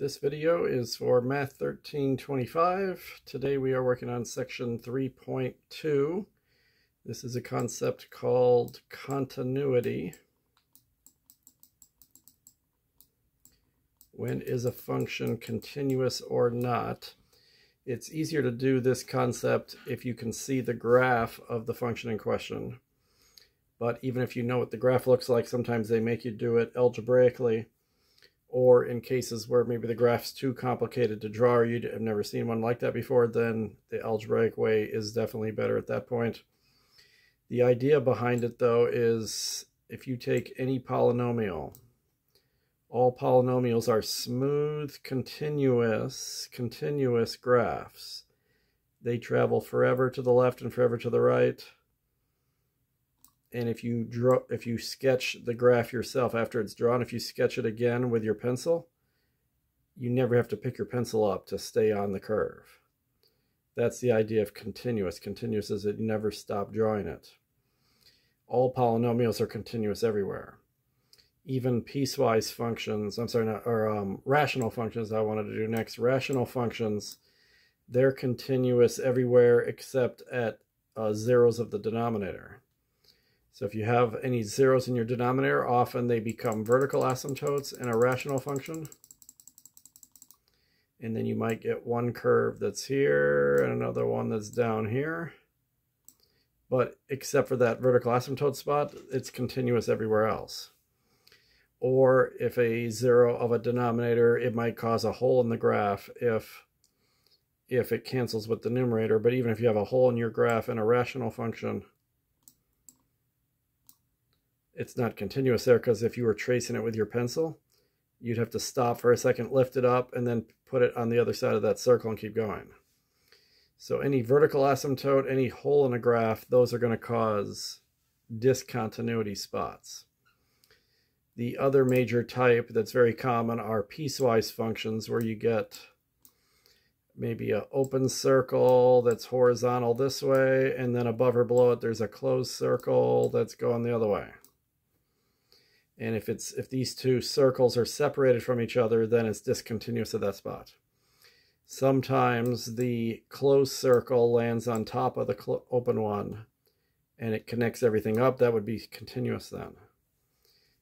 This video is for Math 1325. Today we are working on section 3.2. This is a concept called continuity. When is a function continuous or not? It's easier to do this concept if you can see the graph of the function in question. But even if you know what the graph looks like, sometimes they make you do it algebraically. Or in cases where maybe the graph's too complicated to draw, or you have never seen one like that before, then the algebraic way is definitely better at that point. The idea behind it, though, is if you take any polynomial, all polynomials are smooth, continuous graphs. They travel forever to the left and forever to the right. And if you sketch the graph yourself after it's drawn, if you sketch it again with your pencil, you never have to pick your pencil up to stay on the curve. That's the idea of continuous. Continuous is that you never stop drawing it. All polynomials are continuous everywhere. Even piecewise functions, rational functions I wanted to do next. Rational functions, they're continuous everywhere except at zeros of the denominator. So if you have any zeros in your denominator, often they become vertical asymptotes in a rational function. And then you might get one curve that's here and another one that's down here. But except for that vertical asymptote spot, it's continuous everywhere else. Or if a zero of a denominator, it might cause a hole in the graph if it cancels with the numerator. But even if you have a hole in your graph in a rational function, it's not continuous there, because if you were tracing it with your pencil, you'd have to stop for a second, lift it up, and then put it on the other side of that circle and keep going. So any vertical asymptote, any hole in a graph, those are going to cause discontinuity spots. The other major type that's very common are piecewise functions, where you get maybe an open circle that's horizontal this way, and then above or below it there's a closed circle that's going the other way. And if these two circles are separated from each other, then it's discontinuous at that spot. Sometimes the closed circle lands on top of the open one, and it connects everything up. That would be continuous then.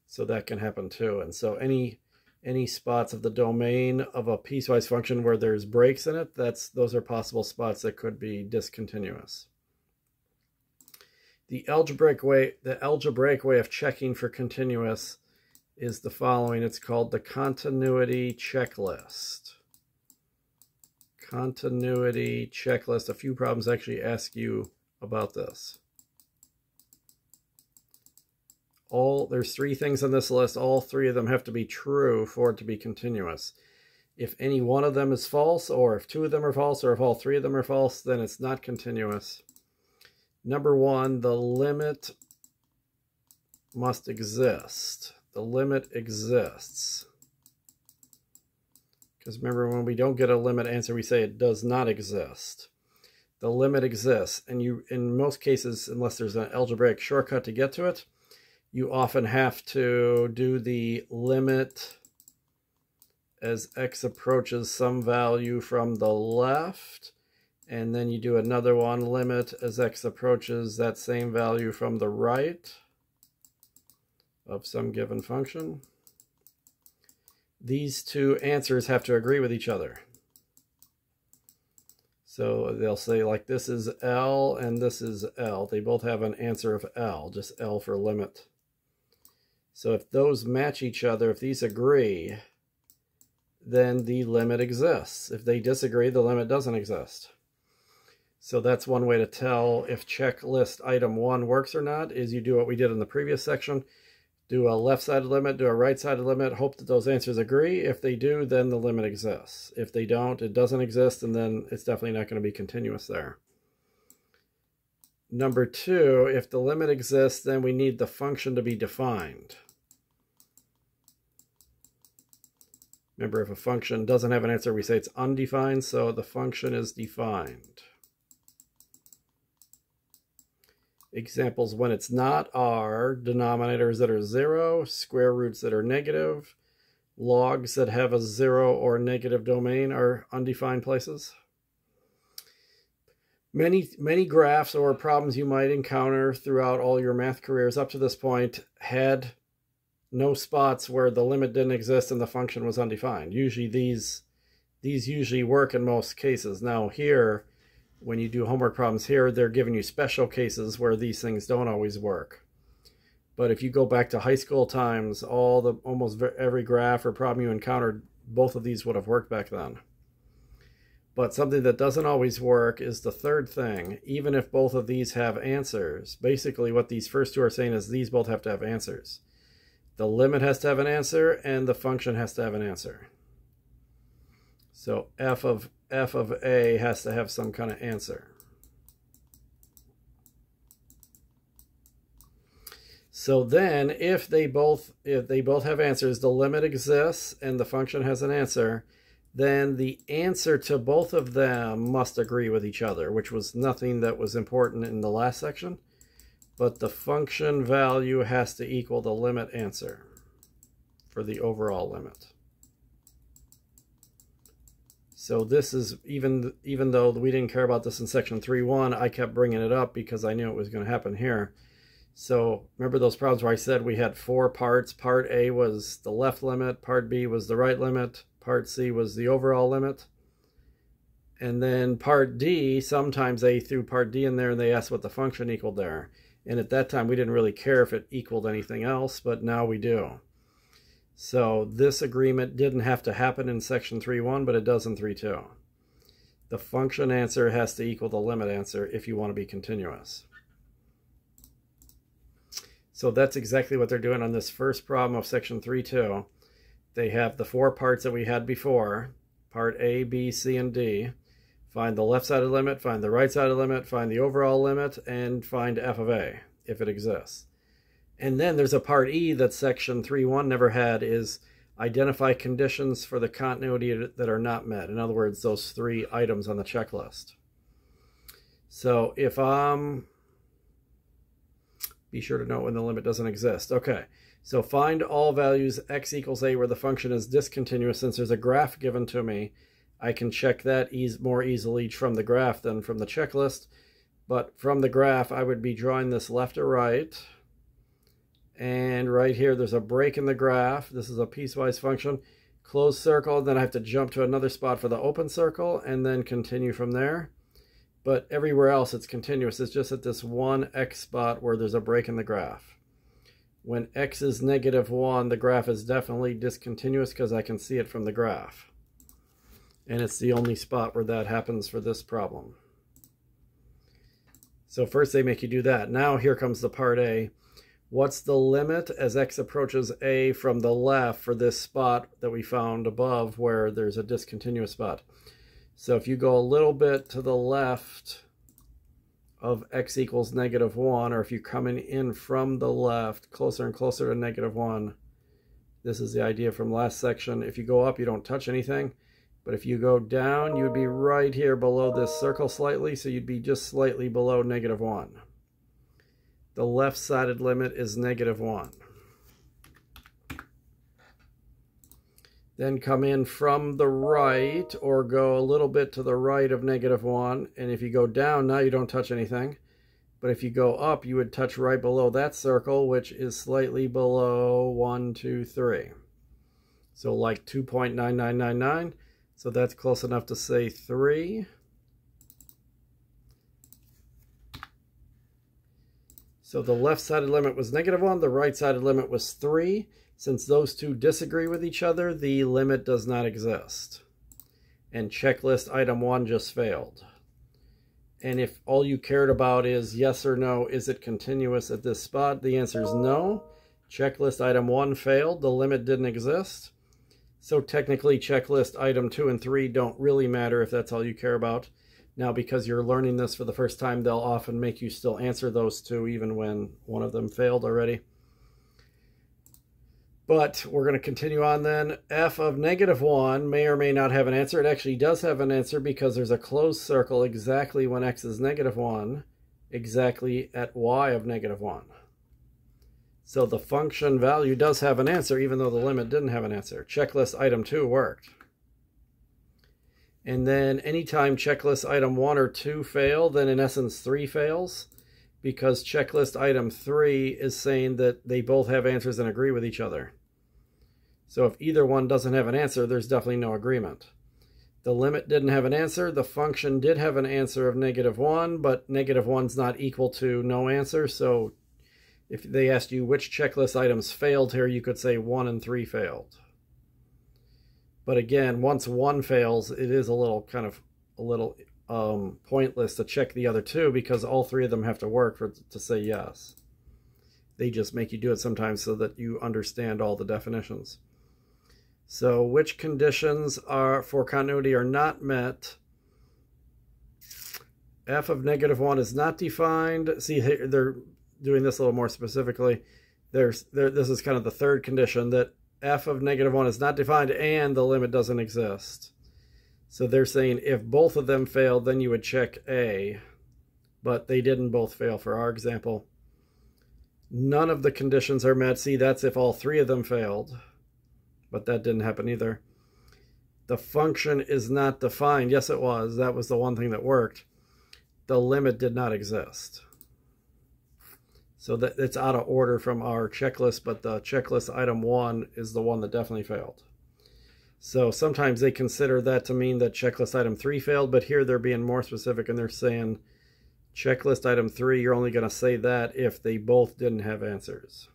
So that can happen too. And so any spots of the domain of a piecewise function where there's breaks in it, those are possible spots that could be discontinuous. The algebraic way of checking for continuous is the following. It's called the continuity checklist. Continuity checklist. A few problems actually ask you about this. There's three things on this list. All three of them have to be true for it to be continuous. If any one of them is false, or if two of them are false, or if all three of them are false, then it's not continuous. Number one, the limit must exist. The limit exists. Because remember, when we don't get a limit answer, we say it does not exist. The limit exists. And in most cases, unless there's an algebraic shortcut to get to it, you often have to do the limit as x approaches some value from the left. And then you do another one, limit as x approaches that same value from the right of some given function. These two answers have to agree with each other. So they'll say, like, this is L and this is L. They both have an answer of L, just L for limit. So if those match each other, if these agree, then the limit exists. If they disagree, the limit doesn't exist. So that's one way to tell if checklist item 1 works or not, is you do what we did in the previous section. Do a left-sided limit, do a right-sided limit, hope that those answers agree. If they do, then the limit exists. If they don't, it doesn't exist, and then it's definitely not going to be continuous there. Number 2, if the limit exists, then we need the function to be defined. Remember, if a function doesn't have an answer, we say it's undefined, so the function is defined. Examples when it's not are denominators that are 0, square roots that are negative, logs that have a 0 or negative domain are undefined places. Many graphs or problems you might encounter throughout all your math careers up to this point had no spots where the limit didn't exist and the function was undefined. Usually these usually work in most cases. Now here, when you do homework problems here, they're giving you special cases where these things don't always work. But if you go back to high school times, almost every graph or problem you encountered, both of these would have worked back then. But something that doesn't always work is the third thing. Even if both of these have answers, basically what these first two are saying is these both have to have answers. The limit has to have an answer and the function has to have an answer. So f of a has to have some kind of answer. So then if they both have answers, the limit exists and the function has an answer, then the answer to both of them must agree with each other, which was nothing that was important in the last section. But the function value has to equal the limit answer for the overall limit. So this is, even though we didn't care about this in section 3.1, I kept bringing it up because I knew it was going to happen here. So remember those problems where I said we had 4 parts. Part A was the left limit, part B was the right limit, part C was the overall limit. And then part D, sometimes they threw part D in there and they asked what the function equaled there. And at that time we didn't really care if it equaled anything else, but now we do. So this agreement didn't have to happen in section 3.1, but it does in 3.2. The function answer has to equal the limit answer if you want to be continuous. So that's exactly what they're doing on this first problem of section 3.2. They have the 4 parts that we had before, part A, B, C, and D. Find the left side of the limit, find the right side of the limit, find the overall limit, and find f of a, if it exists. And then there's a part E that section 3.1 never had, is identify conditions for the continuity that are not met. In other words, those 3 items on the checklist. So if be sure to note when the limit doesn't exist. Okay, so find all values x equals a where the function is discontinuous. Since there's a graph given to me, I can check that more easily from the graph than from the checklist. But from the graph, I would be drawing this left or right. And right here, there's a break in the graph. This is a piecewise function. Closed circle, then I have to jump to another spot for the open circle and then continue from there. But everywhere else, it's continuous. It's just at this one x spot where there's a break in the graph. When x is -1, the graph is definitely discontinuous because I can see it from the graph. And it's the only spot where that happens for this problem. So first they make you do that. Now here comes the part A. What's the limit as x approaches a from the left for this spot that we found above where there's a discontinuous spot? So if you go a little bit to the left of x equals -1, or if you're coming in from the left closer and closer to -1, this is the idea from last section. If you go up, you don't touch anything. But if you go down, you would be right here below this circle slightly, so you'd be just slightly below -1. The left-sided limit is -1. Then come in from the right, or go a little bit to the right of -1. And if you go down, now you don't touch anything. But if you go up, you would touch right below that circle, which is slightly below 1, 2, 3. So like 2.9999. So that's close enough to say 3. So the left-sided limit was -1, the right-sided limit was 3. Since those two disagree with each other, the limit does not exist. And checklist item 1 just failed. And if all you cared about is yes or no, is it continuous at this spot? The answer is no. Checklist item 1 failed, the limit didn't exist. So technically checklist item 2 and 3 don't really matter if that's all you care about. Now, because you're learning this for the first time, they'll often make you still answer those 2 even when one of them failed already. But we're going to continue on then. F of -1 may or may not have an answer. It actually does have an answer because there's a closed circle exactly when x is -1, exactly at y of -1. So the function value does have an answer, even though the limit didn't have an answer. Checklist item 2 worked. And then anytime checklist item 1 or 2 fail, then in essence 3 fails, because checklist item 3 is saying that they both have answers and agree with each other. So if either one doesn't have an answer, there's definitely no agreement. The limit didn't have an answer. The function did have an answer of -1, but -1's not equal to no answer. So if they asked you which checklist items failed here, you could say 1 and 3 failed. But again, once 1 fails, it is a little pointless to check the other 2, because all 3 of them have to work to say yes. They just make you do it sometimes so that you understand all the definitions. So which conditions for continuity are not met? F of -1 is not defined. See, they're doing this a little more specifically. This is kind of the third condition, that F of -1 is not defined and the limit doesn't exist. So they're saying if both of them failed, then you would check A, but they didn't both fail for our example. None of the conditions are met. See, that's if all 3 of them failed, but that didn't happen either. The function is not defined. Yes, it was. That was the one thing that worked. The limit did not exist. So that it's out of order from our checklist, but the checklist item 1 is the one that definitely failed. So sometimes they consider that to mean that checklist item 3 failed, but here they're being more specific and they're saying checklist item 3, you're only going to say that if they both didn't have answers.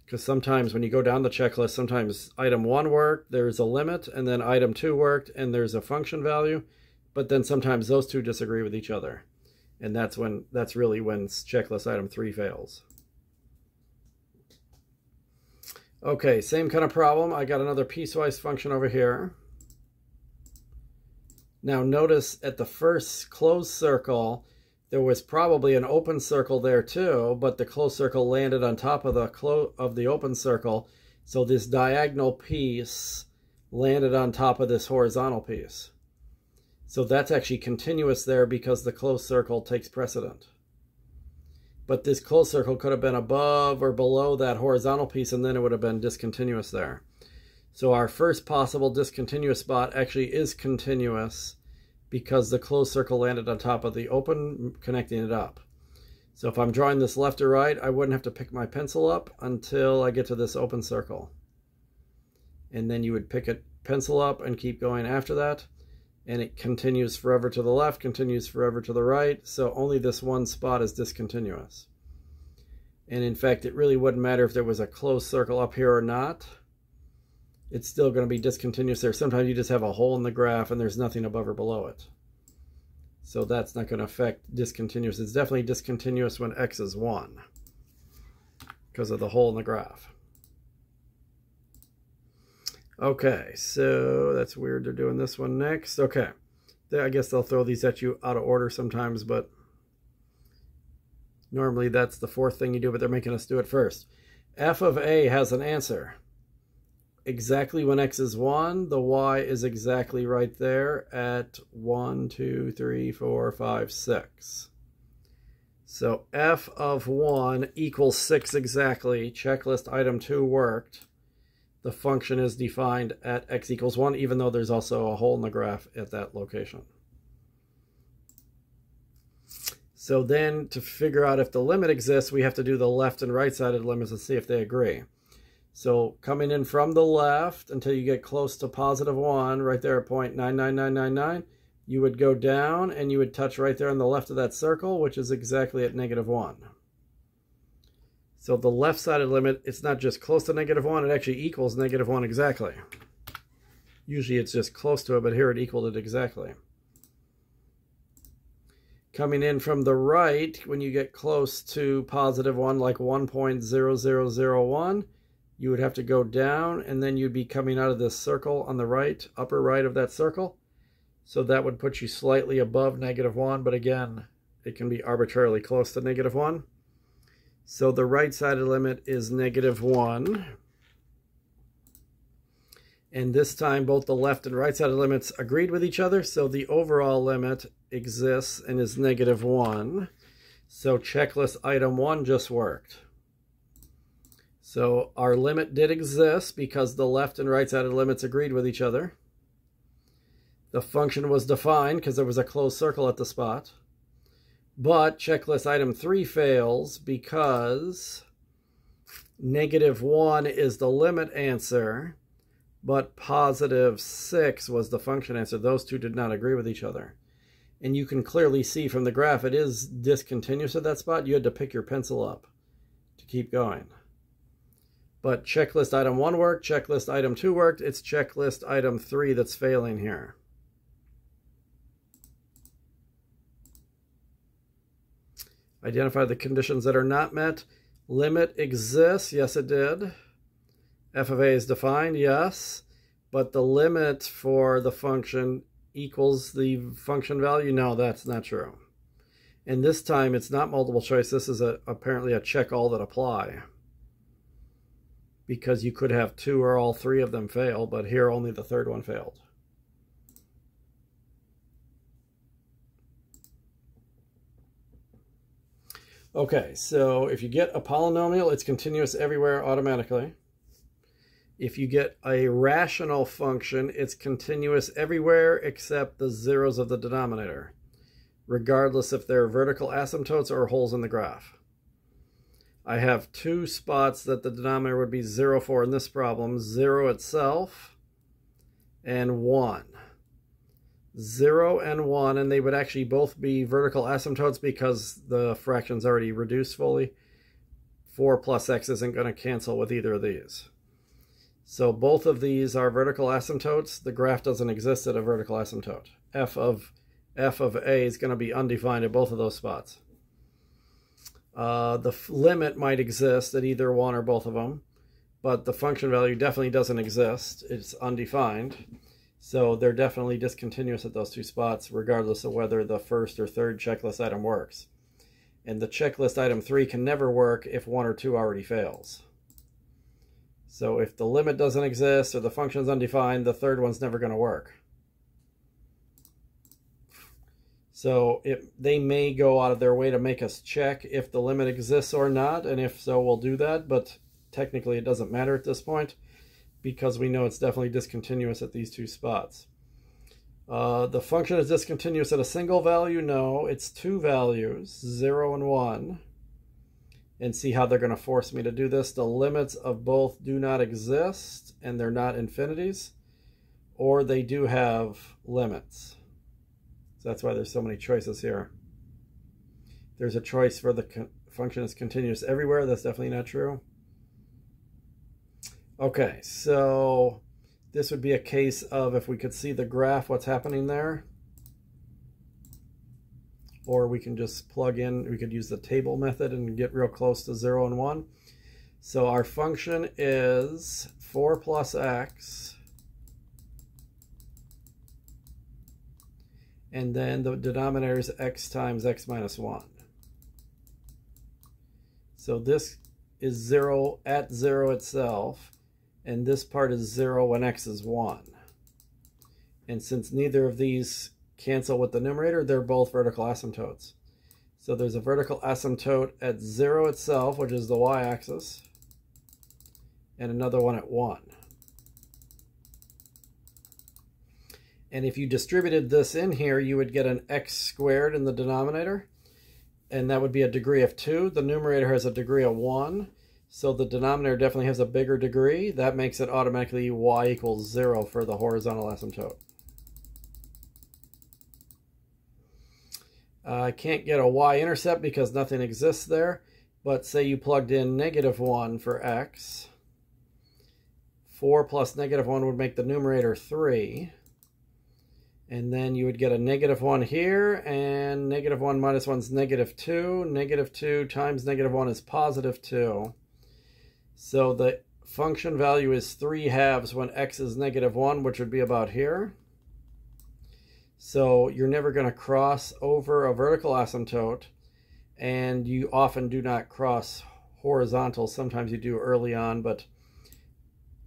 Because sometimes when you go down the checklist, sometimes item 1 worked, there's a limit, and then item 2 worked, and there's a function value, but then sometimes those 2 disagree with each other. And that's really when checklist item 3 fails. Okay, same kind of problem. I got another piecewise function over here. Now notice at the first closed circle, there was probably an open circle there too, but the closed circle landed on top of the open circle. So this diagonal piece landed on top of this horizontal piece. So that's actually continuous there because the closed circle takes precedent. But this closed circle could have been above or below that horizontal piece, and then it would have been discontinuous there. So our first possible discontinuous spot actually is continuous because the closed circle landed on top of the open, connecting it up. So if I'm drawing this left or right, I wouldn't have to pick my pencil up until I get to this open circle. And then you would pick a pencil up and keep going after that. And it continues forever to the left, continues forever to the right. So only this one spot is discontinuous. And in fact, it really wouldn't matter if there was a closed circle up here or not. It's still going to be discontinuous there. Sometimes you just have a hole in the graph and there's nothing above or below it. So that's not going to affect discontinuous. It's definitely discontinuous when x is 1 because of the hole in the graph. Okay, so that's weird. They're doing this one next. Okay, I guess they'll throw these at you out of order sometimes, but normally that's the 4th thing you do, but they're making us do it first. F of A has an answer. Exactly when x is 1, the y is exactly right there at 1, 2, 3, 4, 5, 6. So f of 1 equals 6 exactly. Checklist item 2 worked. The function is defined at x equals 1, even though there's also a hole in the graph at that location. So then to figure out if the limit exists, we have to do the left and right-sided limits and see if they agree. So coming in from the left until you get close to +1, right there at 0.99999, you would go down and you would touch right there on the left of that circle, which is exactly at -1. So the left-sided limit, it's not just close to -1, it actually equals -1 exactly. Usually it's just close to it, but here it equaled it exactly. Coming in from the right, when you get close to +1, like 1.0001, you would have to go down, and then you'd be coming out of this circle on the right, upper right of that circle. So that would put you slightly above -1, but again, it can be arbitrarily close to -1. So the right-sided limit is -1. And this time, both the left and right-sided limits agreed with each other, so the overall limit exists and is -1. So checklist item 1 just worked. So our limit did exist because the left and right-sided limits agreed with each other. The function was defined because there was a closed circle at the spot. But checklist item 3 fails because -1 is the limit answer, but +6 was the function answer. Those two did not agree with each other. And you can clearly see from the graph it is discontinuous at that spot. You had to pick your pencil up to keep going. But checklist item 1 worked, checklist item 2 worked. It's checklist item 3 that's failing here. Identify the conditions that are not met. Limit exists. Yes, it did. F of A is defined. Yes. But the limit for the function equals the function value. No, that's not true. And this time it's not multiple choice. This is apparently a check all that apply. Because you could have 2 or all 3 of them fail, but here only the third one failed. Okay, so if you get a polynomial, it's continuous everywhere automatically. If you get a rational function, it's continuous everywhere except the zeros of the denominator, regardless if they're vertical asymptotes or holes in the graph. I have 2 spots that the denominator would be 0 for in this problem, 0 itself and 1. 0 and 1, and they would actually both be vertical asymptotes because the fraction's already reduced fully. 4 plus x isn't going to cancel with either of these. So both of these are vertical asymptotes. The graph doesn't exist at a vertical asymptote. F of A is going to be undefined at both of those spots. The limit might exist at either one or both of them, but the function value definitely doesn't exist. It's undefined. So they're definitely discontinuous at those 2 spots, regardless of whether the first or third checklist item works. And the checklist item 3 can never work if 1 or 2 already fails. So if the limit doesn't exist or the function's undefined, the third one's never going to work. So they may go out of their way to make us check if the limit exists or not, and if so, we'll do that, but technically it doesn't matter at this point, because we know it's definitely discontinuous at these 2 spots. The function is discontinuous at a single value? No, it's 2 values, 0 and 1. And see how they're going to force me to do this. The limits of both do not exist, and they're not infinities, or they do have limits. So that's why there's so many choices here. There's a choice for the function is continuous everywhere. That's definitely not true. Okay, so this would be a case of if we could see the graph, what's happening there. Or we can just plug in, we could use the table method and get real close to 0 and 1. So our function is 4 plus x. And then the denominator is x times x minus 1. So this is 0 at 0 itself. And this part is 0 when x is 1. And since neither of these cancel with the numerator, they're both vertical asymptotes. So there's a vertical asymptote at 0 itself, which is the y-axis, and another one at 1. And if you distributed this in here, you would get an x squared in the denominator, and that would be a degree of 2. The numerator has a degree of 1. So the denominator definitely has a bigger degree. That makes it automatically y equals 0 for the horizontal asymptote. I can't get a y-intercept because nothing exists there. But say you plugged in -1 for x. 4 plus -1 would make the numerator 3. And then you would get a -1 here, and -1 minus 1 is -2. -2 times -1 is +2. So the function value is 3/2 when x is -1, which would be about here. So you're never going to cross over a vertical asymptote, and you often do not cross horizontal. Sometimes you do early on, but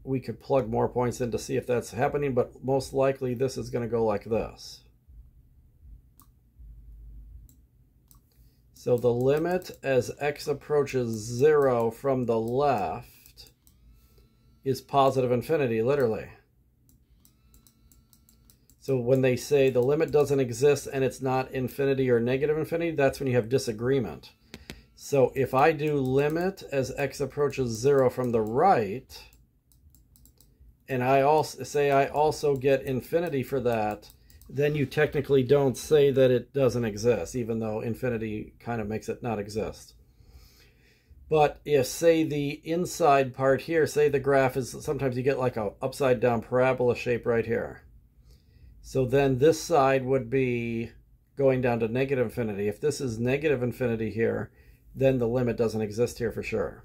we could plug more points in to see if that's happening, but most likely this is going to go like this. So the limit as x approaches 0 from the left is positive infinity, literally. So when they say the limit doesn't exist and it's not infinity or negative infinity, that's when you have disagreement. So if I do limit as x approaches 0 from the right, and I also get infinity for that, then you technically don't say that it doesn't exist, even though infinity kind of makes it not exist. But if, say, the inside part here, say the graph is, sometimes you get like a upside down parabola shape right here. So then this side would be going down to negative infinity. If this is negative infinity here, then the limit doesn't exist here for sure.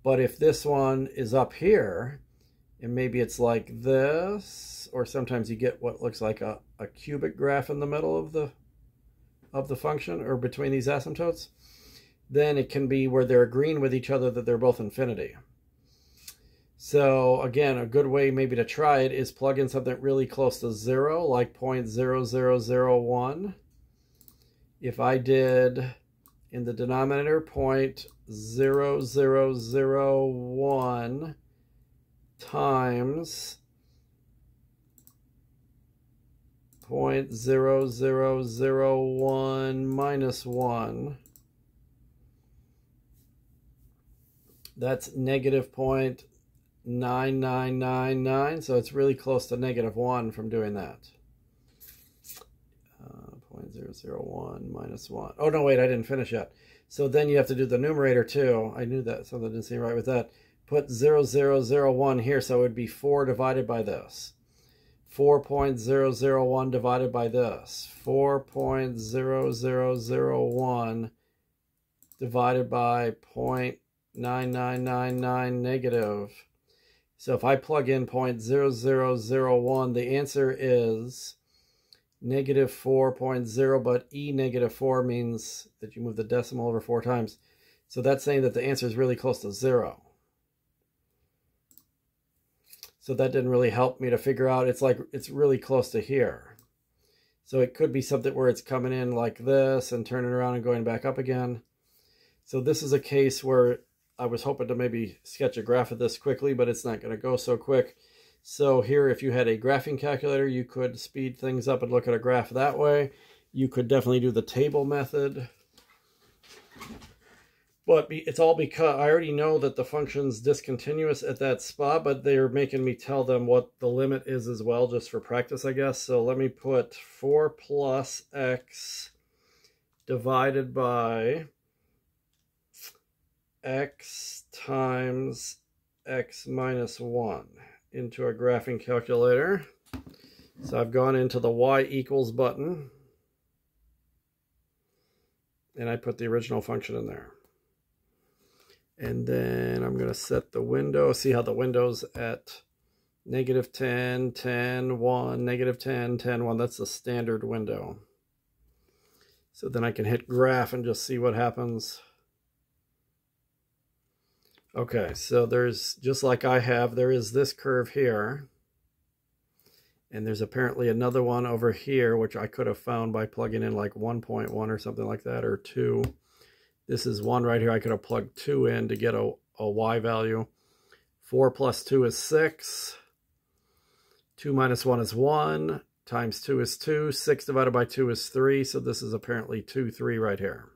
But if this one is up here, and maybe it's like this, or sometimes you get what looks like a cubic graph in the middle of the function, or between these asymptotes, then it can be where they're agreeing with each other that they're both infinity. So again, a good way maybe to try it is plug in something really close to 0, like 0.0001. If I did in the denominator 0.0001 times 0.0001 minus 1, that's negative 0.9999, so it's really close to negative 1 from doing that. 0.001 minus 1. Oh, no, wait, I didn't finish yet. So then you have to do the numerator too. I knew that, something didn't seem right with that. Put 0.001 here, so it would be 4 divided by this. 4.001 divided by this. 4.0001 divided by 0.9999 negative. So if I plug in 0.0001, the answer is negative 4.0, but e negative 4 means that you move the decimal over 4 times. So that's saying that the answer is really close to 0. So that didn't really help me to figure out. It's like it's really close to here. So it could be something where it's coming in like this and turning around and going back up again. So this is a case where I was hoping to maybe sketch a graph of this quickly, but it's not going to go so quick. So here, if you had a graphing calculator, you could speed things up and look at a graph that way. You could definitely do the table method. But it's all because I already know that the function's discontinuous at that spot, but they're making me tell them what the limit is as well, just for practice, I guess. So let me put 4 plus x divided by x times x minus 1 into a graphing calculator. So I've gone into the y equals button, and I put the original function in there. And then I'm going to set the window, see how the window's at negative 10, 10, 1, negative 10, 10, 1. That's the standard window. So then I can hit graph and just see what happens. Okay, so there's, just like I have, there is this curve here. And there's apparently another one over here, which I could have found by plugging in like 1.1 or something like that, or 2. This is 1 right here. I could have plugged 2 in to get a y value. 4 plus 2 is 6. 2 minus 1 is 1. Times 2 is 2. 6 divided by 2 is 3. So this is apparently 2, 3 right here.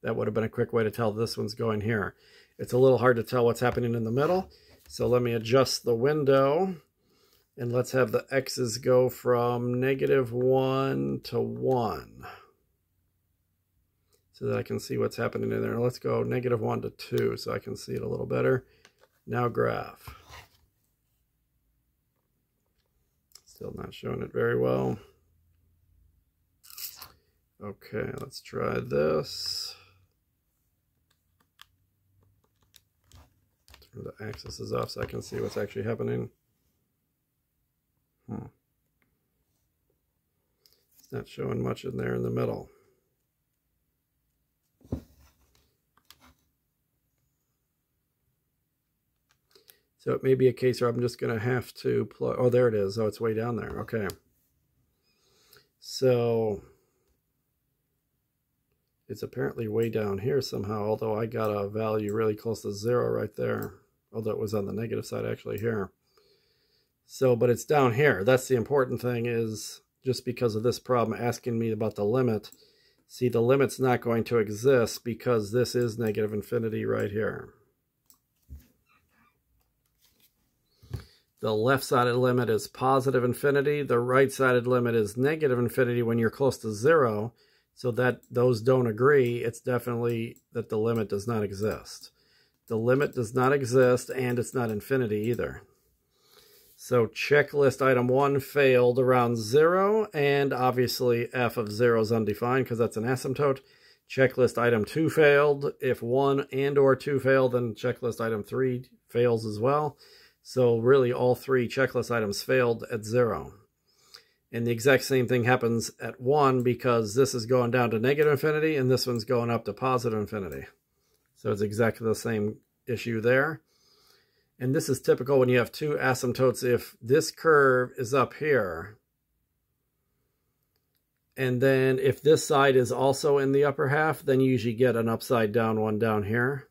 That would have been a quick way to tell this one's going here. It's a little hard to tell what's happening in the middle. So let me adjust the window. And let's have the x's go from negative 1 to 1. So that I can see what's happening in there. Let's go negative 1 to 2 so I can see it a little better. Now graph. Still not showing it very well. Okay, let's try this. Turn the axis is off so I can see what's actually happening. It's not showing much in there in the middle. So it may be a case where I'm just going to have to plug. Oh, there it is. Oh, it's way down there. Okay. So It's apparently way down here somehow, although I got a value really close to 0 right there. Although it was on the negative side actually here. So, but it's down here. That's the important thing, is just because of this problem asking me about the limit. See, the limit's not going to exist because this is negative infinity right here. The left-sided limit is positive infinity. The right-sided limit is negative infinity when you're close to 0. So that those don't agree. It's definitely that the limit does not exist. The limit does not exist, and it's not infinity either. So checklist item 1 failed around 0, and obviously f of 0 is undefined because that's an asymptote. Checklist item 2 failed. If 1 and or 2 fail, then checklist item 3 fails as well. So really all 3 checklist items failed at 0. And the exact same thing happens at 1 because this is going down to negative infinity and this one's going up to positive infinity. So it's exactly the same issue there. And this is typical when you have 2 asymptotes. If this curve is up here, and then if this side is also in the upper half, then you usually get an upside down one down here.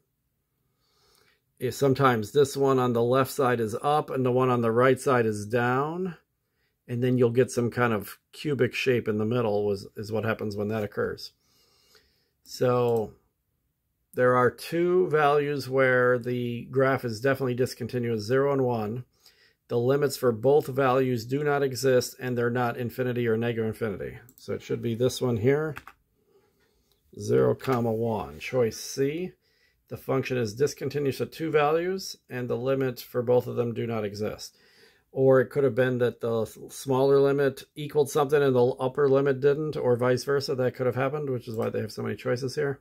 If sometimes this one on the left side is up and the one on the right side is down, and then you'll get some kind of cubic shape in the middle is what happens when that occurs. So there are 2 values where the graph is definitely discontinuous, 0 and 1. The limits for both values do not exist, and they're not infinity or negative infinity. So it should be this one here, 0, 1. Choice C. The function is discontinuous at 2 values, and the limits for both of them do not exist. Or it could have been that the smaller limit equaled something and the upper limit didn't, or vice versa. That could have happened, which is why they have so many choices here.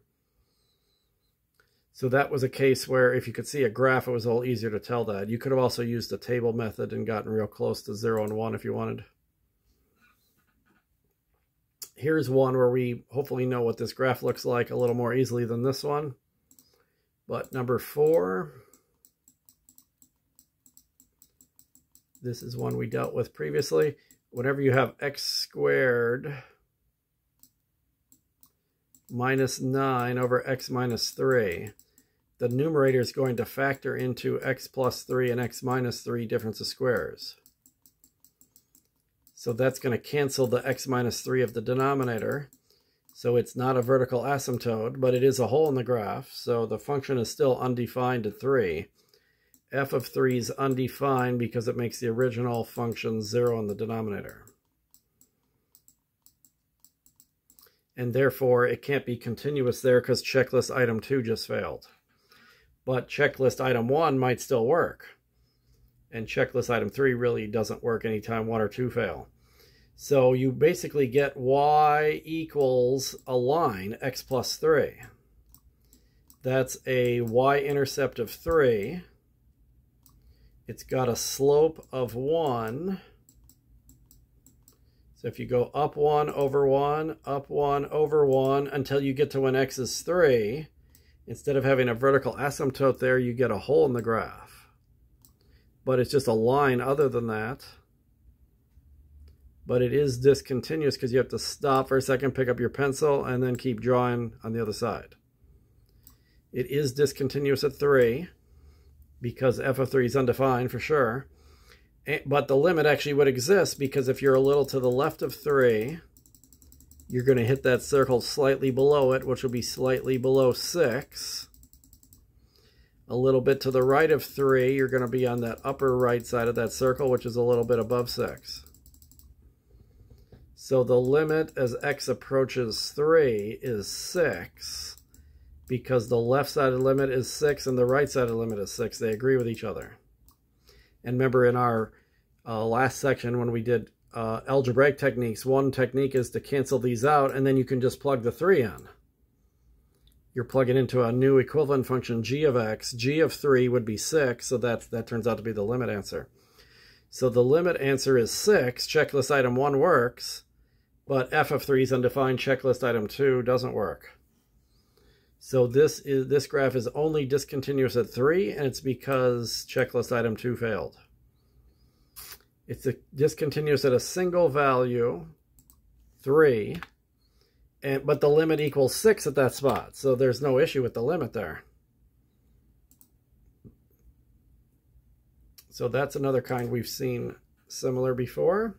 So that was a case where if you could see a graph, it was a little easier to tell that. You could have also used the table method and gotten real close to 0 and 1 if you wanted. Here's one where we hopefully know what this graph looks like a little more easily than this one. But number 4, this is one we dealt with previously. Whenever you have x squared minus 9 over x minus 3, the numerator is going to factor into x plus 3 and x minus 3 difference of squares. So that's going to cancel the x minus 3 of the denominator. So it's not a vertical asymptote, but it is a hole in the graph. So the function is still undefined at 3. F of 3 is undefined because it makes the original function 0 in the denominator. And therefore, it can't be continuous there because checklist item 2 just failed. But checklist item 1 might still work. And checklist item 3 really doesn't work anytime 1 or 2 fail. So you basically get y equals a line, x plus 3. That's a y-intercept of 3. It's got a slope of 1. So if you go up 1 over 1, up 1 over 1, until you get to when x is 3, instead of having a vertical asymptote there, you get a hole in the graph. But it's just a line other than that. But it is discontinuous because you have to stop for a second, pick up your pencil, and then keep drawing on the other side. It is discontinuous at 3 because f of 3 is undefined for sure. But the limit actually would exist because if you're a little to the left of 3, you're going to hit that circle slightly below it, which will be slightly below 6. A little bit to the right of 3, you're going to be on that upper right side of that circle, which is a little bit above 6. So the limit as x approaches 3 is 6 because the left-sided limit is 6 and the right-sided limit is 6. They agree with each other. And remember in our last section when we did algebraic techniques, one technique is to cancel these out and then you can just plug the 3 in. You're plugging into a new equivalent function g of x. G of 3 would be 6, so that turns out to be the limit answer. So the limit answer is 6. Checklist item 1 works, but f of 3 is undefined. Checklist item 2 doesn't work. So this graph is only discontinuous at 3, and it's because checklist item 2 failed. It's discontinuous at a single value, 3, but the limit equals 6 at that spot, so there's no issue with the limit there. So that's another kind we've seen similar before.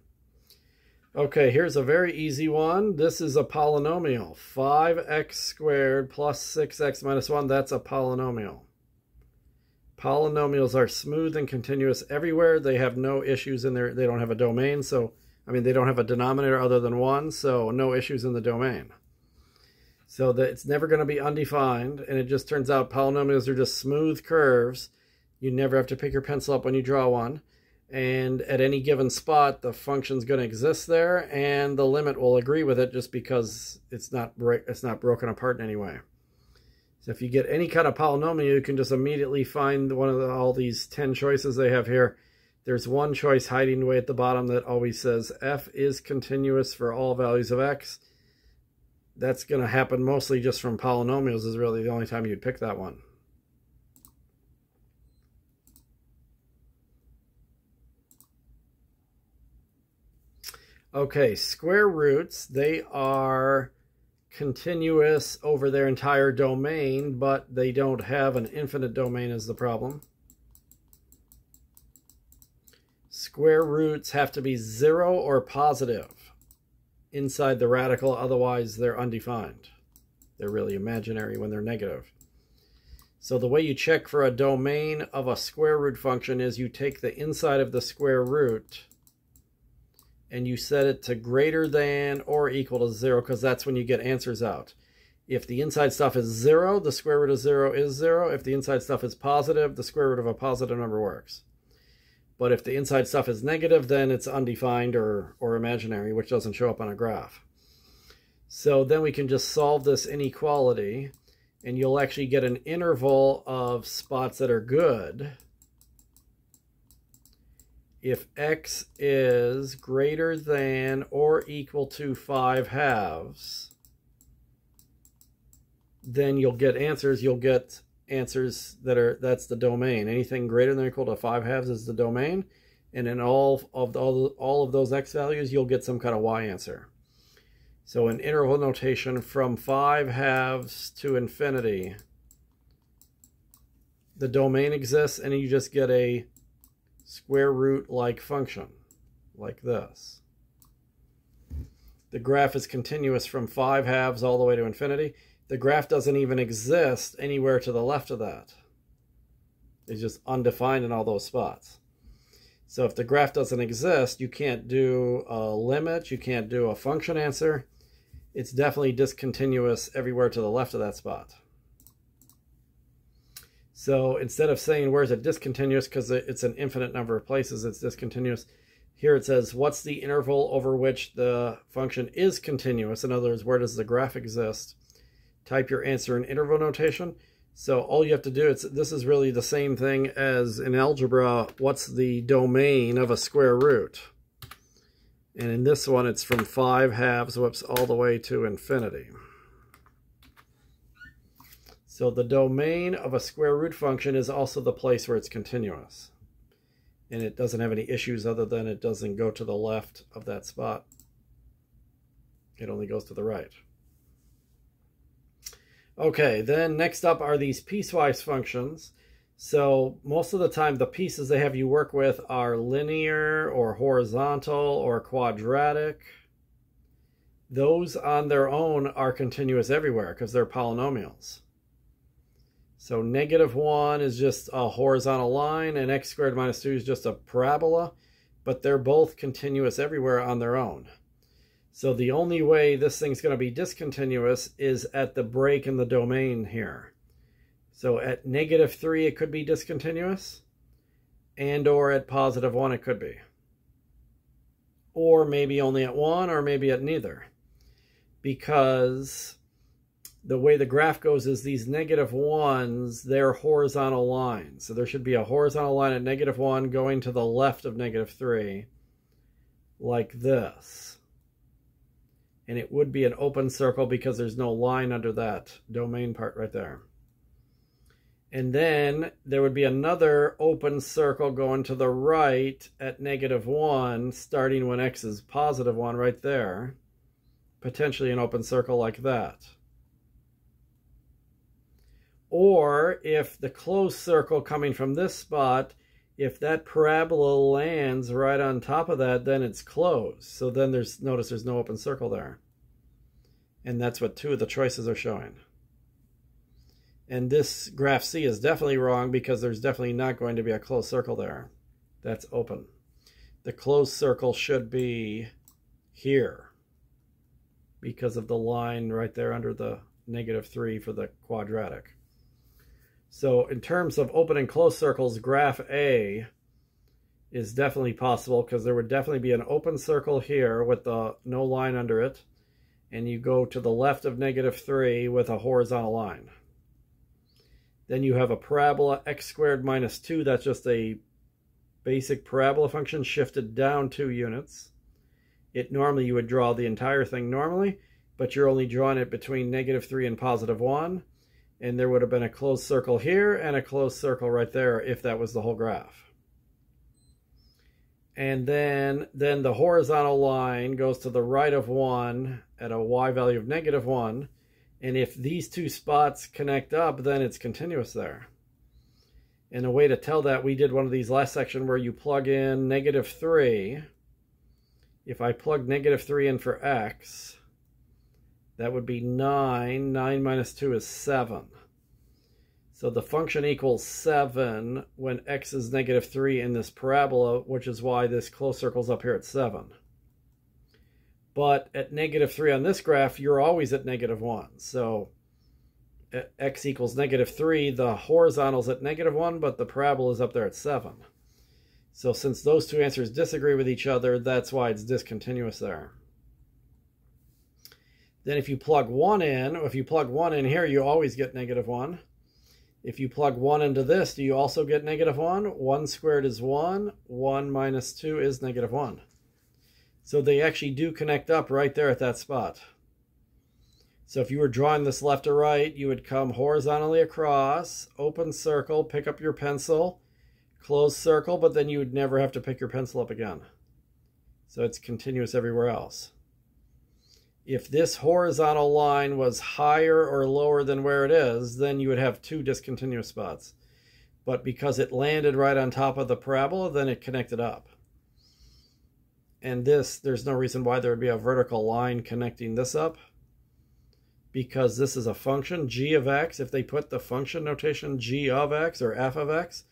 Okay, here's a very easy one. This is a polynomial. 5x squared plus 6x minus 1, that's a polynomial. Polynomials are smooth and continuous everywhere. They have no issues in there. They don't have a domain, so, I mean, they don't have a denominator other than 1, so no issues in the domain. So that it's never going to be undefined, and it just turns out polynomials are just smooth curves. You never have to pick your pencil up when you draw one. And at any given spot, the function's going to exist there, and the limit will agree with it just because it's not broken apart in any way. So if you get any kind of polynomial, you can just immediately find one of all these 10 choices they have here. There's one choice hiding away at the bottom that always says f is continuous for all values of x. That's going to happen mostly just from polynomials, is really the only time you'd pick that one. Okay, square roots, they are continuous over their entire domain, but they don't have an infinite domain is the problem. Square roots have to be 0 or positive inside the radical, otherwise they're undefined. They're really imaginary when they're negative. So the way you check for a domain of a square root function is you take the inside of the square root and you set it to greater than or equal to 0, because that's when you get answers out. If the inside stuff is 0, the square root of 0 is 0. If the inside stuff is positive, the square root of a positive number works. But if the inside stuff is negative, then it's undefined or imaginary, which doesn't show up on a graph. So then we can just solve this inequality, and you'll actually get an interval of spots that are good. If x is greater than or equal to 5/2, then you'll get answers. You'll get answers that's the domain. Anything greater than or equal to 5/2 is the domain, and in all of those x values, you'll get some kind of y answer. So in interval notation, from 5/2 to infinity, the domain exists, and you just get a square root like function like this. The graph is continuous from 5/2 all the way to infinity. The graph doesn't even exist anywhere to the left of that. It's just undefined in all those spots. So if the graph doesn't exist, you can't do a limit, you can't do a function answer. It's definitely discontinuous everywhere to the left of that spot. So instead of saying where is it discontinuous, because it's an infinite number of places it's discontinuous, here it says what's the interval over which the function is continuous. In other words, where does the graph exist? Type your answer in interval notation. So all you have to do, this is really the same thing as in algebra, what's the domain of a square root? And in this one, it's from 5/2 all the way to infinity. So the domain of a square root function is also the place where it's continuous. And it doesn't have any issues other than it doesn't go to the left of that spot. It only goes to the right. Okay, then next up are these piecewise functions. So most of the time the pieces they have you work with are linear or horizontal or quadratic. Those on their own are continuous everywhere because they're polynomials. So -1 is just a horizontal line, and x squared minus 2 is just a parabola, but they're both continuous everywhere on their own. So the only way this thing's going to be discontinuous is at the break in the domain here. So at -3 it could be discontinuous, and or at +1 it could be. Or maybe only at 1, or maybe at neither. Because the way the graph goes is these -1s, they're horizontal lines. So there should be a horizontal line at -1 going to the left of -3, like this. And it would be an open circle because there's no line under that domain part right there. And then there would be another open circle going to the right at -1, starting when x is +1 right there. potentially an open circle like that. Or if the closed circle coming from this spot, if that parabola lands right on top of that, then it's closed. So then notice there's no open circle there. And that's what 2 of the choices are showing. And this graph C is definitely wrong because there's definitely not going to be a closed circle there. That's open. The closed circle should be here because of the line right there under the -3 for the quadratic. So in terms of open and closed circles, graph A is definitely possible because there would definitely be an open circle here with no line under it. And you go to the left of -3 with a horizontal line. Then you have a parabola x squared minus 2. That's just a basic parabola function shifted down 2 units. Normally you would draw the entire thing normally, but you're only drawing it between -3 and +1. And there would have been a closed circle here and a closed circle right there if that was the whole graph. And then the horizontal line goes to the right of 1 at a y value of -1. And if these 2 spots connect up, then it's continuous there. And a way to tell that, we did one of these last section where you plug in -3. If I plug -3 in for x, that would be 9. 9 minus 2 is 7. So the function equals 7 when x is -3 in this parabola, which is why this closed circle's up here at 7. But at -3 on this graph, you're always at -1. So at x equals -3, the horizontal's at -1, but the parabola is up there at 7. So since those 2 answers disagree with each other, that's why it's discontinuous there. Then if you plug 1 in here, you always get -1. If you plug 1 into this, do you also get -1? 1 squared is 1. 1 minus 2 is -1. So they actually do connect up right there at that spot. So if you were drawing this left to right, you would come horizontally across, open circle, pick up your pencil, closed circle, but then you would never have to pick your pencil up again. So it's continuous everywhere else. If this horizontal line was higher or lower than where it is, then you would have 2 discontinuous spots. But because it landed right on top of the parabola, then it connected up. And there's no reason why there would be a vertical line connecting this up, because this is a function, g of x. If they put the function notation g of x or f of x,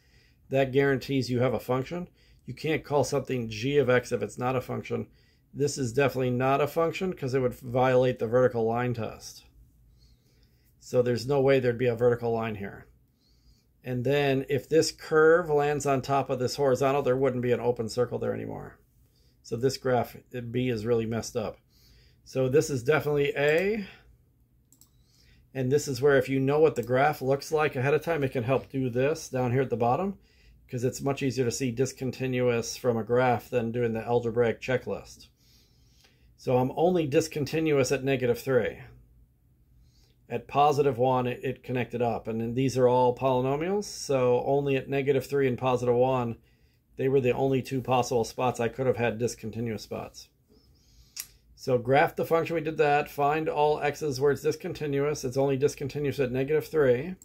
that guarantees you have a function. You can't call something g of x if it's not a function. This is definitely not a function because it would violate the vertical line test. So there's no way there'd be a vertical line here. And then if this curve lands on top of this horizontal, there wouldn't be an open circle there anymore. So this graph, B, is really messed up. So this is definitely A. And this is where if you know what the graph looks like ahead of time, it can help do this down here at the bottom, because it's much easier to see discontinuous from a graph than doing the algebraic checklist. So I'm only discontinuous at -3. At +1, it connected up. And then these are all polynomials, so only at -3 and +1, they were the only 2 possible spots I could have had discontinuous spots. So graph the function, we did that. Find all x's where it's discontinuous. It's only discontinuous at -3.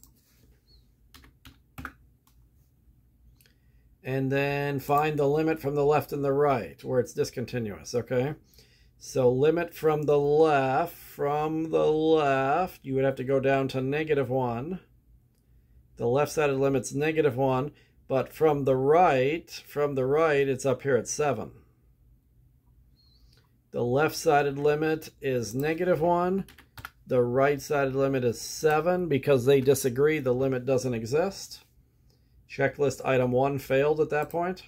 And then find the limit from the left and the right where it's discontinuous, okay? So limit from the left, you would have to go down to -1. The left-sided limit's -1, but from the right, it's up here at 7. The left-sided limit is -1. The right-sided limit is 7. Because they disagree, the limit doesn't exist. Checklist item 1 failed at that point.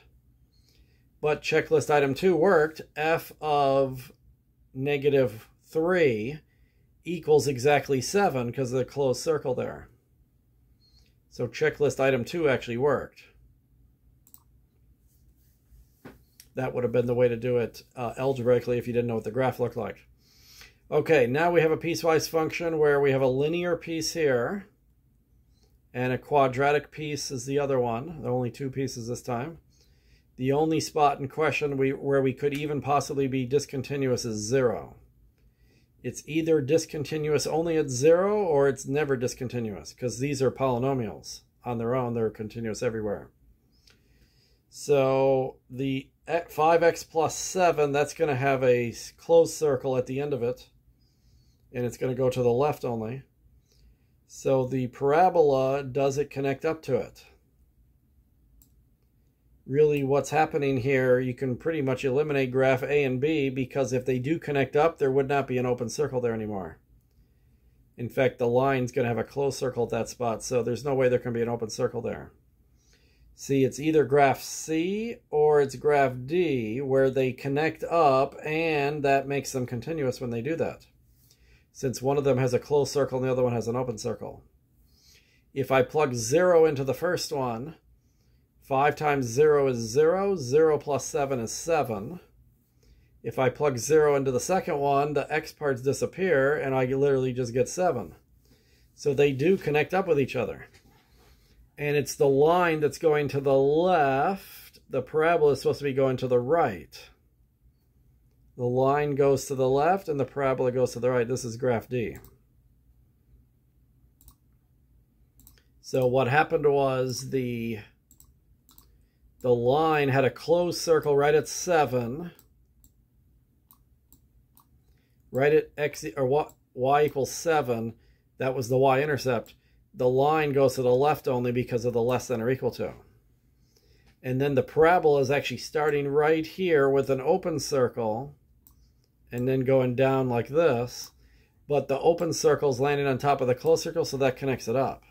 But checklist item 2 worked. F of -3 equals exactly 7 because of the closed circle there. So checklist item 2 actually worked. That would have been the way to do it algebraically if you didn't know what the graph looked like. Okay, now we have a piecewise function where we have a linear piece here and a quadratic piece is the other one. There are only 2 pieces this time. The only spot in question where we could even possibly be discontinuous is 0. It's either discontinuous only at 0 or it's never discontinuous, because these are polynomials. On their own, they're continuous everywhere. So the 5x plus 7, that's going to have a closed circle at the end of it, and it's going to go to the left only. So the parabola, does it connect up to it? Really, what's happening here, you can pretty much eliminate graph A and B, because if they do connect up, there would not be an open circle there anymore. In fact, the line's going to have a closed circle at that spot, so there's no way there can be an open circle there. See, it's either graph C or it's graph D, where they connect up, and that makes them continuous when they do that, since one of them has a closed circle and the other one has an open circle. If I plug 0 into the first one, 5 times 0 is 0. 0 plus 7 is 7. If I plug 0 into the second one, the x parts disappear, and I literally just get 7. So they do connect up with each other. And it's the line that's going to the left. The parabola is supposed to be going to the right. The line goes to the left, and the parabola goes to the right. This is graph D. So what happened was the line had a closed circle right at 7, right at x or y equals 7. That was the y-intercept. The line goes to the left only because of the less than or equal to. And then the parabola is actually starting right here with an open circle and then going down like this. But the open circle is landing on top of the closed circle, so that connects it up.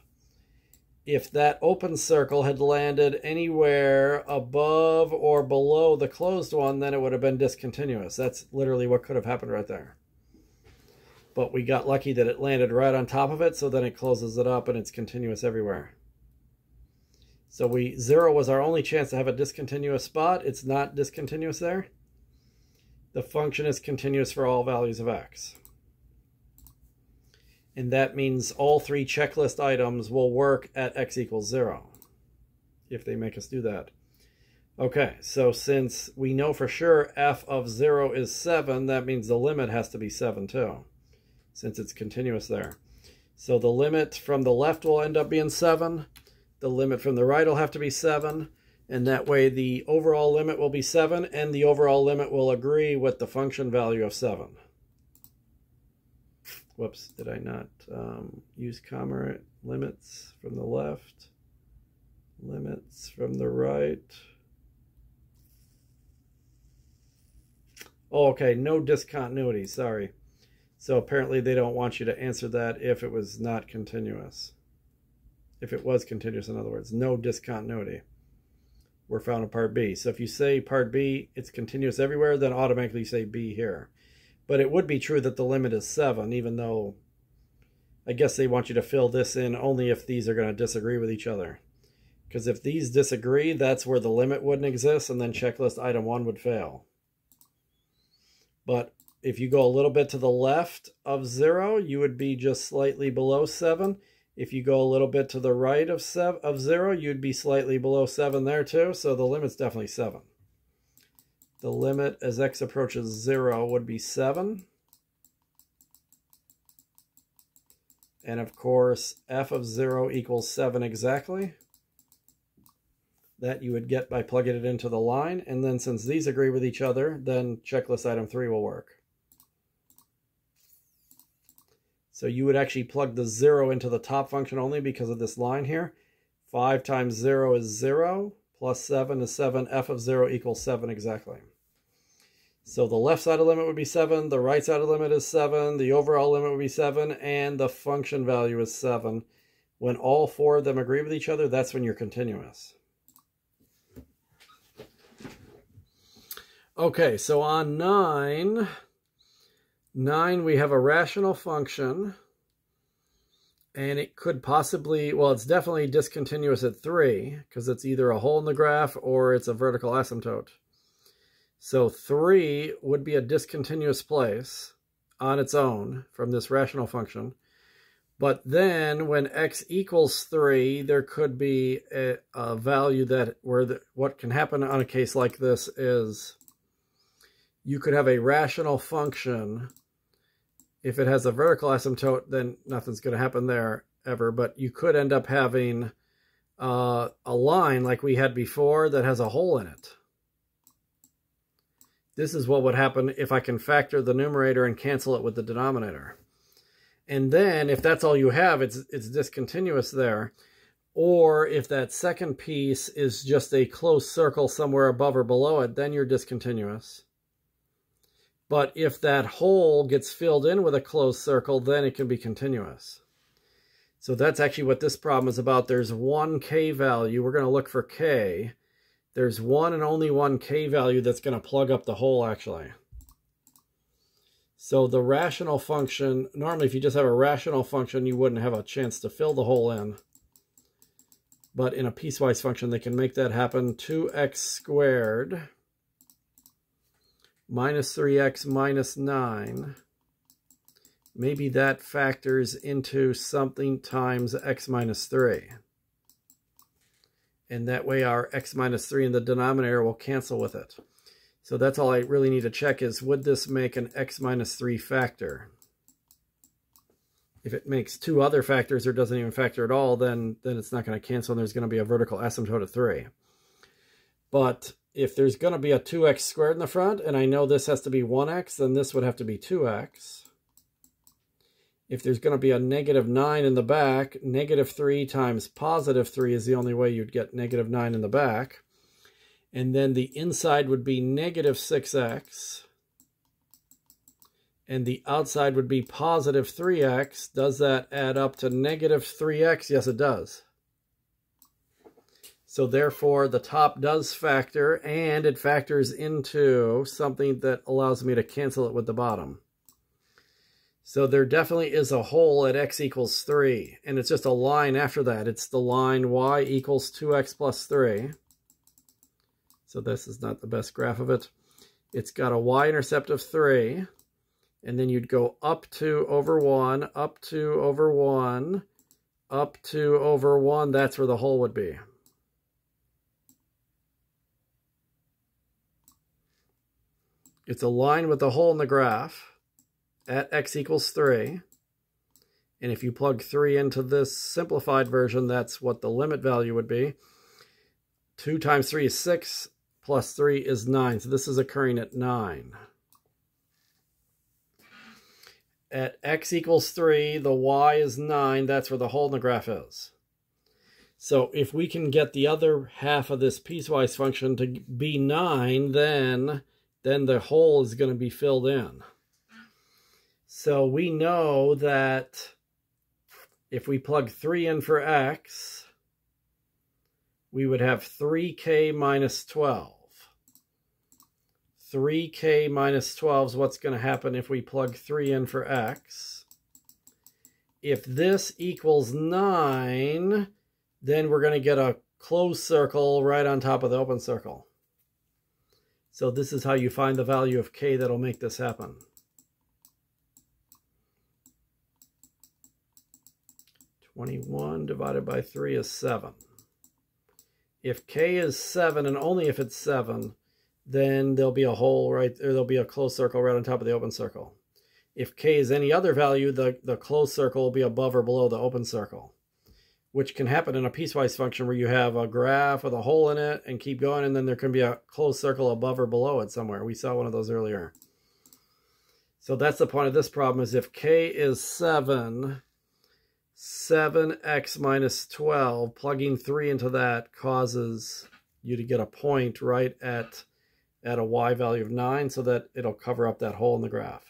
If that open circle had landed anywhere above or below the closed one, then it would have been discontinuous. That's literally what could have happened right there. But we got lucky that it landed right on top of it, so then it closes it up and it's continuous everywhere. So 0 was our only chance to have a discontinuous spot. It's not discontinuous there. The function is continuous for all values of x. And that means all 3 checklist items will work at x equals 0, if they make us do that. Okay, so since we know for sure f of 0 is 7, that means the limit has to be 7 too, since it's continuous there. So the limit from the left will end up being 7. The limit from the right will have to be 7. And that way the overall limit will be 7, and the overall limit will agree with the function value of 7. Whoops, did I not use comma? Limits from the left, limits from the right. Oh, okay, no discontinuity, sorry. So apparently they don't want you to answer that if it was not continuous. If it was continuous, in other words, no discontinuity were found in part B. So if you say part B, it's continuous everywhere, then automatically you say B here. But it would be true that the limit is 7, even though I guess they want you to fill this in only if these are going to disagree with each other. Because if these disagree, that's where the limit wouldn't exist, and then checklist item 1 would fail. But if you go a little bit to the left of 0, you would be just slightly below 7. If you go a little bit to the right of 0, you'd be slightly below 7 there too, so the limit's definitely 7. The limit as x approaches 0 would be 7. And of course, f of 0 equals 7 exactly. That you would get by plugging it into the line. And then since these agree with each other, then checklist item 3 will work. So you would actually plug the 0 into the top function only because of this line here. 5 times 0 is 0, plus 7 is 7. F of 0 equals 7 exactly. So the left side of the limit would be 7, the right side of the limit is 7, the overall limit would be 7, and the function value is 7. When all 4 of them agree with each other, that's when you're continuous. Okay, so on 9 we have a rational function, and it could possibly, well, it's definitely discontinuous at 3, because it's either a hole in the graph or it's a vertical asymptote. So 3 would be a discontinuous place on its own from this rational function. But then when x equals 3, there could be a value that what can happen on a case like this is you could have a rational function If it has a vertical asymptote, then nothing's going to happen there ever, but you could end up having a line like we had before that has a hole in it. This is what would happen if I can factor the numerator and cancel it with the denominator. And then if that's all you have, it's discontinuous there. Or if that second piece is just a closed circle somewhere above or below it, then you're discontinuous. But if that hole gets filled in with a closed circle, then it can be continuous. So that's actually what this problem is about. There's one k value. We're going to look for k. There's one and only one k value that's going to plug up the hole, actually. So the rational function, normally if you just have a rational function, you wouldn't have a chance to fill the hole in. But in a piecewise function, they can make that happen. 2x squared minus 3x minus 9. Maybe that factors into something times x minus 3. And that way our x minus 3 in the denominator will cancel with it. So that's all I really need to check is, would this make an x minus 3 factor? If it makes two other factors or doesn't even factor at all, then it's not going to cancel and there's going to be a vertical asymptote of 3. But if there's going to be a 2x squared in the front, and I know this has to be 1x, then this would have to be 2x. If there's going to be a negative 9 in the back, negative 3 times positive 3 is the only way you'd get negative 9 in the back. And then the inside would be negative 6x. And the outside would be positive 3x. Does that add up to negative 3x? Yes, it does. So therefore, the top does factor, and it factors into something that allows me to cancel it with the bottom. So there definitely is a hole at x equals 3, and it's just a line after that. It's the line y equals 2x plus 3. So this is not the best graph of it. It's got a y-intercept of 3, and then you'd go up 2 over 1, up 2 over 1, up 2 over 1. That's where the hole would be. It's a line with a hole in the graph at x equals 3. And if you plug 3 into this simplified version, that's what the limit value would be. 2 times 3 is 6, plus 3 is 9. So this is occurring at 9. At x equals 3, the y is 9. That's where the hole in the graph is. So if we can get the other half of this piecewise function to be 9, then the hole is going to be filled in. So we know that if we plug 3 in for x, we would have 3k minus 12. 3k minus 12 is what's going to happen if we plug 3 in for x. If this equals 9, then we're going to get a closed circle right on top of the open circle. So this is how you find the value of k that'll make this happen. (21 divided by 3 is 7. If k is 7, and only if it's 7, then there'll be a hole right there. There'll be a closed circle right on top of the open circle. If k is any other value, the closed circle will be above or below the open circle, which can happen in a piecewise function where you have a graph with a hole in it and keep going, and then there can be a closed circle above or below it somewhere. We saw one of those earlier. So that's the point of this problem, is if k is 7, 7x minus 12, plugging 3 into that causes you to get a point right at a y value of 9, so that it'll cover up that hole in the graph.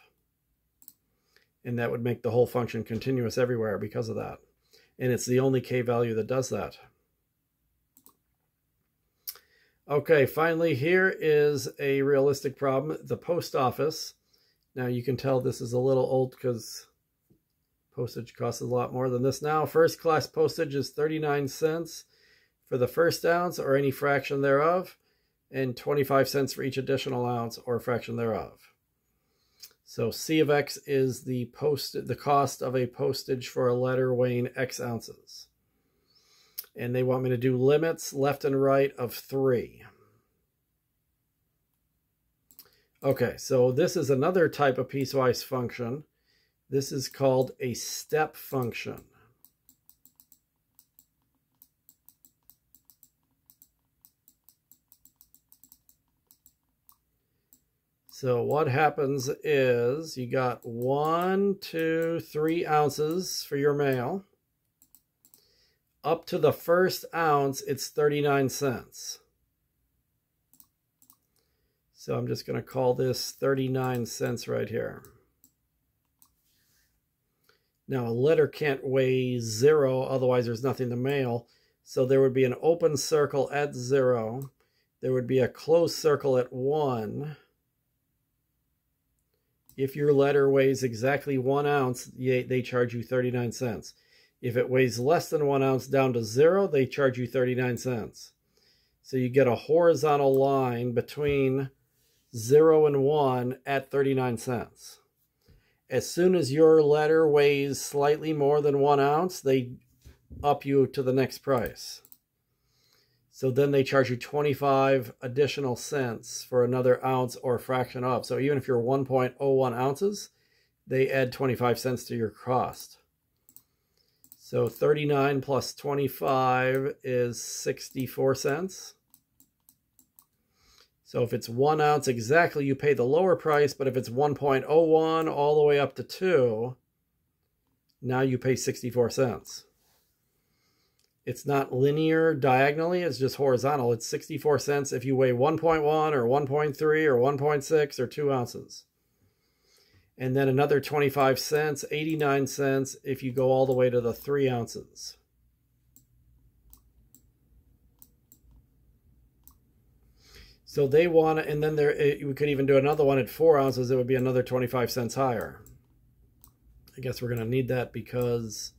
And that would make the whole function continuous everywhere because of that. And it's the only k value that does that. Okay, finally, here is a realistic problem. The post office. Now you can tell this is a little old because postage costs a lot more than this now. First class postage is 39 cents for the first ounce or any fraction thereof, and 25 cents for each additional ounce or fraction thereof. So C of x is the cost of a postage for a letter weighing x ounces. And they want me to do limits left and right of 3. Okay, so this is another type of piecewise function This is called a step function. So what happens is you got 1, 2, 3 ounces for your mail. Up to the first ounce, it's 39 cents. So I'm just going to call this 39 cents right here. Now a letter can't weigh 0, otherwise there's nothing to mail. So there would be an open circle at 0. There would be a closed circle at 1. If your letter weighs exactly 1 ounce, they charge you 39 cents. If it weighs less than 1 ounce down to 0, they charge you 39 cents. So you get a horizontal line between 0 and 1 at 39 cents. As soon as your letter weighs slightly more than 1 ounce, they up you to the next price. So then they charge you 25 additional cents for another ounce or fraction of. So even if you're 1.01 ounces, they add 25 cents to your cost. So 39 plus 25 is 64 cents. So if it's 1 ounce exactly, you pay the lower price. But if it's 1.01 all the way up to 2, now you pay 64 cents. It's not linear diagonally, it's just horizontal. It's 64 cents if you weigh 1.1 or 1.3 or 1.6 or 2 ounces. And then another 25 cents, 89 cents if you go all the way to the 3 ounces. So they want to, and then we could even do another one at 4 ounces. It would be another 25 cents higher. I guess we're going to need that because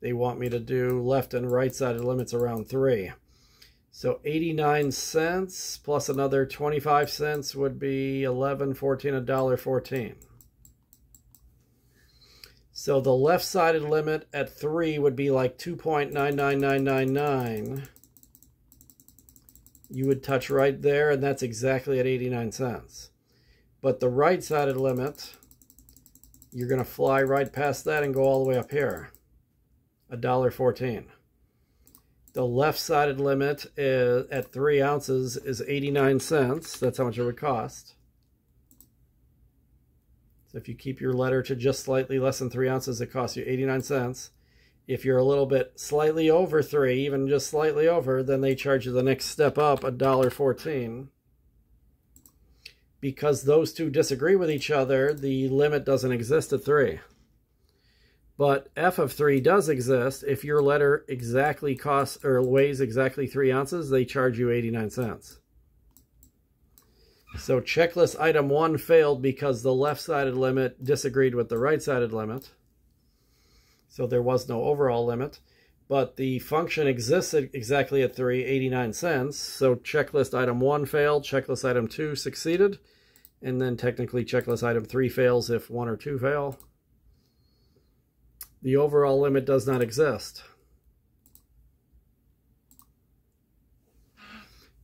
they want me to do left and right-sided limits around 3. So 89 cents plus another 25 cents would be 11, 14, $1.14. So the left-sided limit at 3 would be like 2.99999. You would touch right there, and that's exactly at 89 cents. But the right-sided limit, you're going to fly right past that and go all the way up here. $1.14. The left-sided limit is, at 3 ounces is 89 cents. That's how much it would cost. So if you keep your letter to just slightly less than 3 ounces, it costs you 89 cents. If you're a little bit slightly over 3, even just slightly over, then they charge you the next step up, $1.14. Because those two disagree with each other, the limit doesn't exist at 3. But f of 3 does exist. If your letter exactly costs or weighs exactly 3 ounces, they charge you 89 cents. So checklist item 1 failed because the left-sided limit disagreed with the right-sided limit. So there was no overall limit. But the function existed exactly at 3, 89 cents. So checklist item 1 failed, checklist item 2 succeeded. And then technically checklist item 3 fails if 1 or 2 fail. The overall limit does not exist.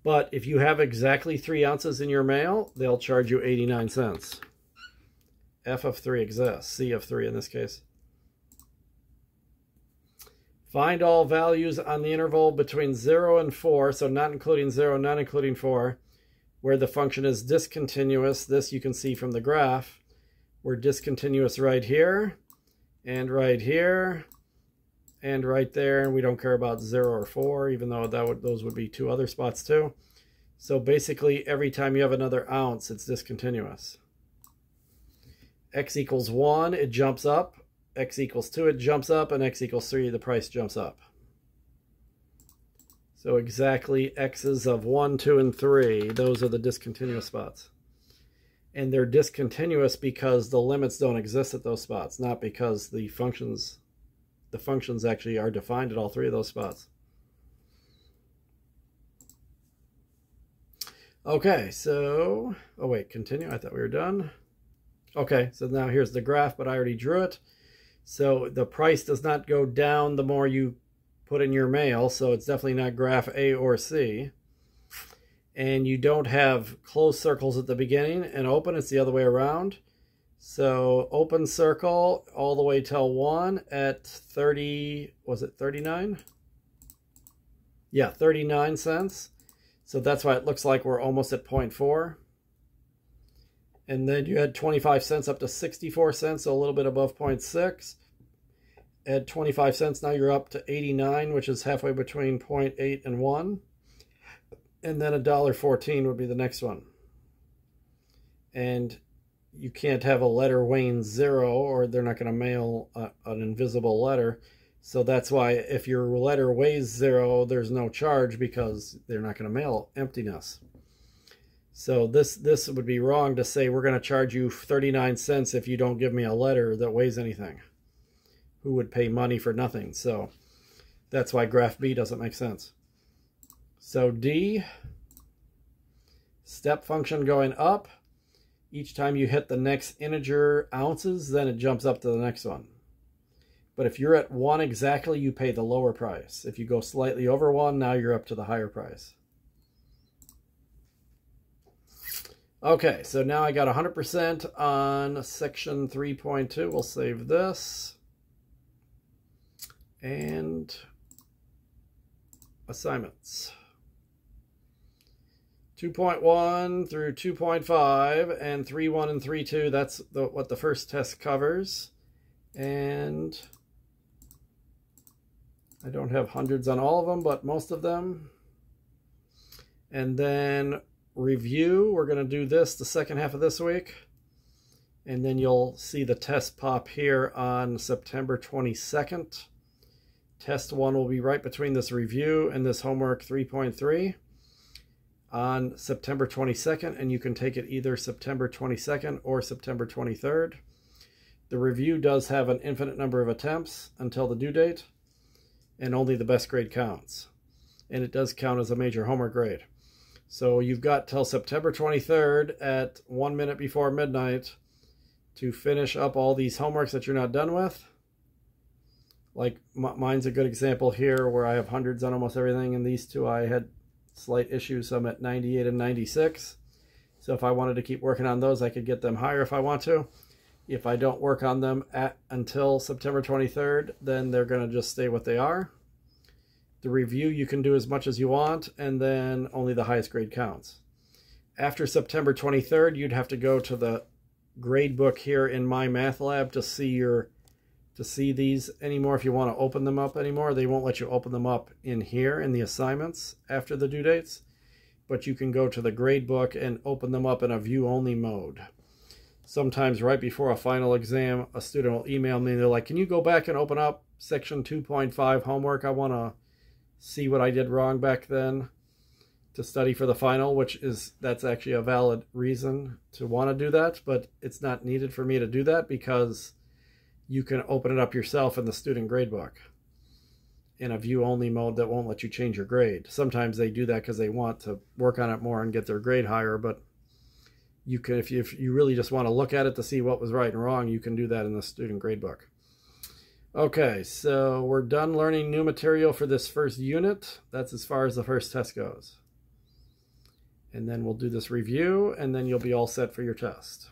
But if you have exactly 3 ounces in your mail, they'll charge you 89 cents. F of 3 exists, C of 3 in this case. Find all values on the interval between 0 and 4, so not including 0, not including 4, where the function is discontinuous. This you can see from the graph. We're discontinuous right here, and right here, and right there, and we don't care about 0 or 4, even though those would be 2 other spots too. So basically, every time you have another ounce, it's discontinuous. X equals 1, it jumps up. X equals 2, it jumps up. And X equals 3, the price jumps up. So exactly X's of 1, 2, and 3, those are the discontinuous spots. And they're discontinuous because the limits don't exist at those spots, not because the functions actually are defined at all 3 of those spots. Okay, so, oh wait, continue. I thought we were done. Okay, so now here's the graph, but I already drew it. So the price does not go down the more you put in your mail, so it's definitely not graph A or C. And you don't have closed circles at the beginning and open, it's the other way around. So open circle all the way till 1 at 30, was it 39? Yeah, 39 cents. So that's why it looks like we're almost at 0.4. And then you had 25 cents up to 64 cents, so a little bit above 0.6. Add 25 cents, now you're up to 89, which is halfway between 0.8 and 1. And then $1.14 would be the next one. And you can't have a letter weighing 0, or they're not going to mail an invisible letter. So that's why if your letter weighs 0, there's no charge, because they're not going to mail emptiness. So this would be wrong to say we're going to charge you 39 cents if you don't give me a letter that weighs anything. Who would pay money for nothing? So that's why graph B doesn't make sense. So D, step function going up. Each time you hit the next integer ounces, then it jumps up to the next one. But if you're at 1 exactly, you pay the lower price. If you go slightly over 1, now you're up to the higher price. Okay, so now I got 100% on section 3.2. We'll save this. And assignments. 2.1 through 2.5 and 3.1 and 3.2, that's what the first test covers. And I don't have hundreds on all of them, but most of them. And then review, we're going to do this the second half of this week. And then you'll see the test pop here on September 22nd. Test 1 will be right between this review and this homework 3.3 on September 22nd, and you can take it either September 22nd or September 23rd. The review does have an infinite number of attempts until the due date, and only the best grade counts. And it does count as a major homework grade. So you've got till September 23rd at 1 minute before midnight to finish up all these homeworks that you're not done with. Like mine's a good example here where I have hundreds on almost everything, and these two I had slight issues, so I'm at 98 and 96. So if I wanted to keep working on those, I could get them higher if I want to. If I don't work on them until September 23rd, then they're going to just stay what they are. The review, you can do as much as you want, and then only the highest grade counts. After September 23rd, you'd have to go to the grade book here in My Math Lab to see these anymore. If you want to open them up anymore, they won't let you open them up in here in the assignments after the due dates, but you can go to the grade book and open them up in a view only mode. Sometimes right before a final exam, a student will email me and they're like, can you go back and open up section 2.5 homework? I want to see what I did wrong back then to study for the final, that's actually a valid reason to want to do that, but it's not needed for me to do that because you can open it up yourself in the student gradebook in a view-only mode that won't let you change your grade. Sometimes they do that because they want to work on it more and get their grade higher, but you can, if you really just want to look at it to see what was right and wrong, you can do that in the student gradebook. Okay, so we're done learning new material for this first unit. That's as far as the first test goes. And then we'll do this review, and then you'll be all set for your test.